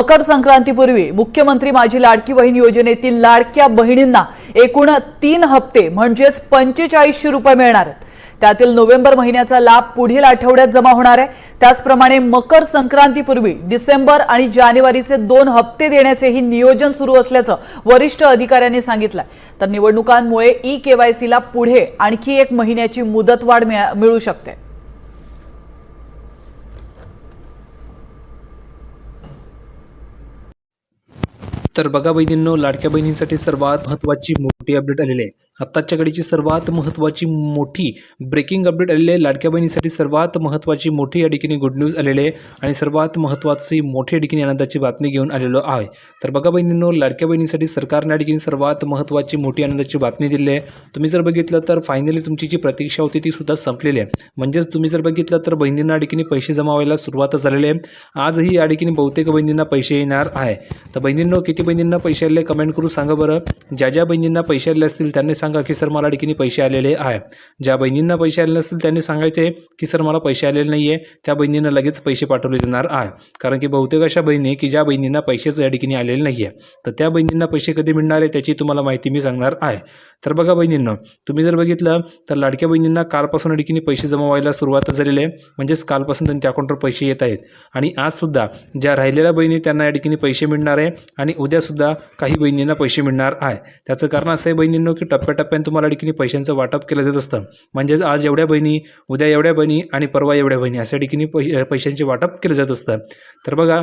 मकर संक्रांतीपूर्वी मुख्यमंत्री माझी लाडकी बहीण योजनेतील लाडक्या बहिणींना एकूण 3 हप्ते म्हणजेच 4500 रुपये मिळणार आहेत। त्यातील नोव्हेंबर महिन्याचा लाभ पुढील आठवड्यात जमा होणार आहे। त्याचप्रमाणे मकर संक्रांतीपूर्वी डिसेंबर आणि जानेवारीचे 2 हप्ते देण्याचेही नियोजन सुरू असल्याचं वरिष्ठ अधिकाऱ्यांनी सांगितलं। तर निवडणुकांमुळे ई-केवायसी ला पुढे आणखी 1 महिन्याची मुदतवाढ मिळू शकते। तर बघा बहिणींनो, लाडक्या बहिणींसाठी सर्वात महत्त्वाची मोठी अपडेट आलेली आहे। आत्ताच्या घडीची सर्वात महत्त्वाची मोठी ब्रेकिंग अपडेट आलेली आहे। लाडक्या बहिणींसाठी सर्वात महत्त्वाची मोठी या ठिकाणी गुड न्यूज आलेली आहे आणि सर्वात महत्त्वाची मोठी या ठिकाणी आनंदाची बातमी घेऊन आलेलो आहे। तर बघा बहिणींनो, लाडक्या बहिणींसाठी सरकारने या ठिकाणी सर्वात महत्त्वाची मोठी आनंदाची बातमी दिली आहे। तुम्ही जर बघितलं तर फायनली तुमची जी प्रतीक्षा होती ती सुद्धा संपलेली आहे। म्हणजेच तुम्ही जर बघितलं तर बहिणींना या ठिकाणी पैसे जमा व्हायला सुरुवात झालेली आहे। आजही या ठिकाणी बहुतेक बहिणींना पैसे येणार आहे। तर बहिणींनो, किती बहिणींना पैसे आले कमेंट करून सांगा बरं। ज्या बहिणींना पैसे आले असतील त्यांनी सांगा की सर मला या ठिकाणी पैसे आलेले आहे। ज्या बहिणींना पैसे आले नसतील त्यांनी सांगायचे की सर मला पैसे आलेले नाही आहे, त्या बहिणींना लगेच पैसे पाठवले जाणार आहे। कारण की बहुतेक अशा बहिणी की ज्या बहिणींना पैसेच या ठिकाणी आलेले नाही आहे, तर त्या बहिणींना पैसे कधी मिळणार आहे त्याची तुम्हाला माहिती मी सांगणार आहे। तर बघा बहिणींनो, तुम्ही जर बघितलं तर लाडक्या बहिणींना कालपासून या ठिकाणी पैसे जमा व्हायला सुरुवात झालेली आहे। म्हणजेच कालपासून त्यांच्या अकाउंटवर पैसे येत आहेत आणि आजसुद्धा ज्या राहिलेल्या बहिणी त्यांना या ठिकाणी पैसे मिळणार आहे आणि उद्यासुद्धा काही बहिणींना पैसे मिळणार आहे। त्याचं कारण असं आहे बहिणींनो की टप्प्याटप्प्याने तुम्हाला या ठिकाणी पैशांचं वाटप केलं जात असतं। म्हणजेच आज एवढ्या बहिणी, उद्या एवढ्या बहिणी आणि परवा एवढ्या बहिणी अशा ठिकाणी पैशांचे वाटप केलं जात असतं। तर बघा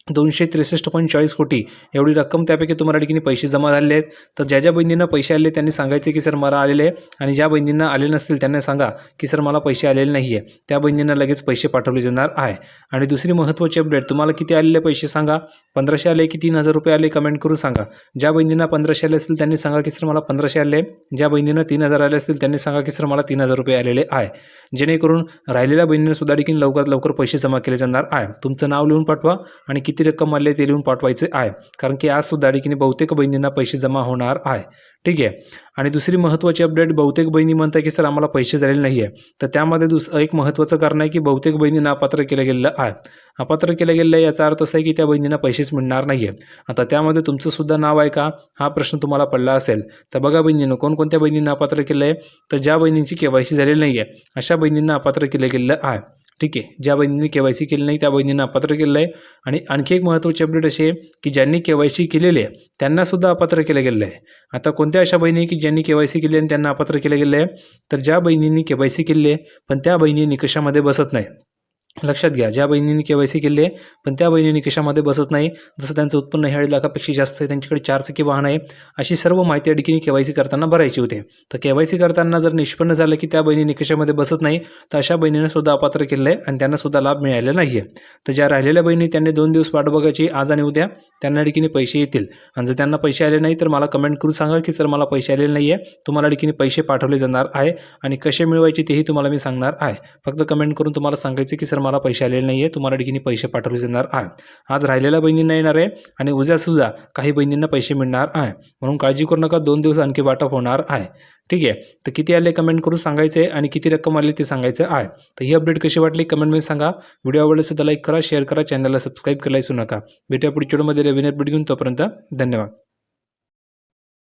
263.40 कोटी एवढी रक्कम त्यापैकी तुम्हाला ठिकाणी पैसे जमा झालेले आहेत। तर ज्या बहिणींना पैसे आले त्यांनी सांगायचे की सर मला आलेले आहे आणि ज्या बहिणींना आले नसतील त्यांना सांगा की सर मला पैसे आलेले नाही आहे, त्या बहिणींना लगेच पैसे पाठवले जाणार आहे। आणि दुसरी महत्त्वाची अपडेट, तुम्हाला किती आलेले पैसे सांगा। 1500 आले की 3000 रुपये आले कमेंट करून सांगा। ज्या बहिणींना 1500 आले असतील त्यांनी सांगा की सर मला 1500 आले। ज्या बहिणींना 3000 आले असतील त्यांनी सांगा की सर मला 3000 रुपये आलेले आहे। जेणेकरून राहिलेल्या बहिणींना सुद्धा ठिकाणी लवकरात लवकर पैसे जमा केले जाणार आहे। तुमचं नाव लिहून पाठवा आणि किती रक्कम आले ते लिहून पाठवायचे आहे, कारण की आज सुद्धा ठिकाणी बहुतेक बहिणींना पैसे जमा होणार आहे। ठीक आहे। आणि दुसरी महत्त्वाची अपडेट, बहुतेक बहिणी म्हणतात की सर आम्हाला पैसे झालेले नाही आहे, तर त्यामध्ये एक महत्त्वाचं कारण आहे की बहुतेक बहिणींना अपात्र केलं गेलेलं आहे। अपात्र केलं गेलेलं आहे याचा अर्थ असा आहे की त्या बहिणींना पैसेच मिळणार नाही आहे। आता त्यामध्ये तुमचं सुद्धा नाव आहे का, हा प्रश्न तुम्हाला पडला असेल। तर बघा बहिणींनो, कोणकोणत्या बहिणींना अपात्र केलं आहे, तर ज्या बहिणींची केवायसी झालेली नाही आहे अशा बहिणींना अपात्र केलं गेलेलं आहे। ठीक आहे। ज्या बहिणींनी केवायसी केली नाही त्या बहिणींना अपात्र केलं आहे। आणि आणखी एक महत्त्वाची अपडेट अशी आहे की ज्यांनी केवायसी केलेली आहे त्यांना सुद्धा अपात्र केलं गेलेलं आहे। आता कोणत्या अशा बहिणी की ज्यांनी केवायसी केली आणि त्यांना अपात्र केलं गेलं आहे, तर ज्या बहिणींनी केवायसी केली आहे पण त्या बहिणी निकषामध्ये बसत नाही। लक्षात घ्या, ज्या बहिणींनी केवायसी केली आहे पण त्या बहिणी निकषामध्ये बसत नाही, जसं त्यांचं उत्पन्न 1.5 लाखापेक्षा जास्त आहे, त्यांच्याकडे 4 चाकी वाहन आहे, अशी सर्व माहिती या ठिकाणी केवायसी करताना भरायची होते। तर केवायसी करताना जर निष्पन्न झालं की त्या बहिणी निकषामध्ये बसत नाही, तर अशा बहिणींना सुद्धा अपात्र केलं आहे आणि त्यांना सुद्धा लाभ मिळालेला नाही आहे। तर ज्या राहिलेल्या बहिणी त्यांनी 2 दिवस वाट बघायची, आज आणि उद्या त्यांना ठिकाणी पैसे येतील। आणि जर त्यांना पैसे आले नाही तर मला कमेंट करून सांगा की सर मला पैसे आलेले नाही आहे, तुम्हाला ठिकाणी पैसे पाठवले जाणार आहे आणि कसे मिळवायचे तेही तुम्हाला मी सांगणार आहे। फक्त कमेंट करून तुम्हाला सांगायचे की सर मला पैसे आलेले नाही आहे, तुम्हाला ठिकाणी पैसे पाठवले जाणार आहे। आज राहिलेल्या बहिणींना येणार आहे आणि उद्यासुद्धा काही बहिणींना पैसे मिळणार आहे, म्हणून काळजी करू नका, 2 दिवस आणखी वाटप होणार आहे। ठीक आहे। तर किती आले कमेंट करून सांगायचे आणि किती रक्कम आली ते सांगायचं आहे। तर ही अपडेट कशी वाटली कमेंटमध्ये सांगा। व्हिडिओ आवडला तर लाईक करा, शेअर करा, चॅनलला सबस्क्राईब करायला विसरू नका। भेटूया पुढच्या व्हिडिओमध्ये नवीन अपडेट घेऊन, तोपर्यंत धन्यवाद।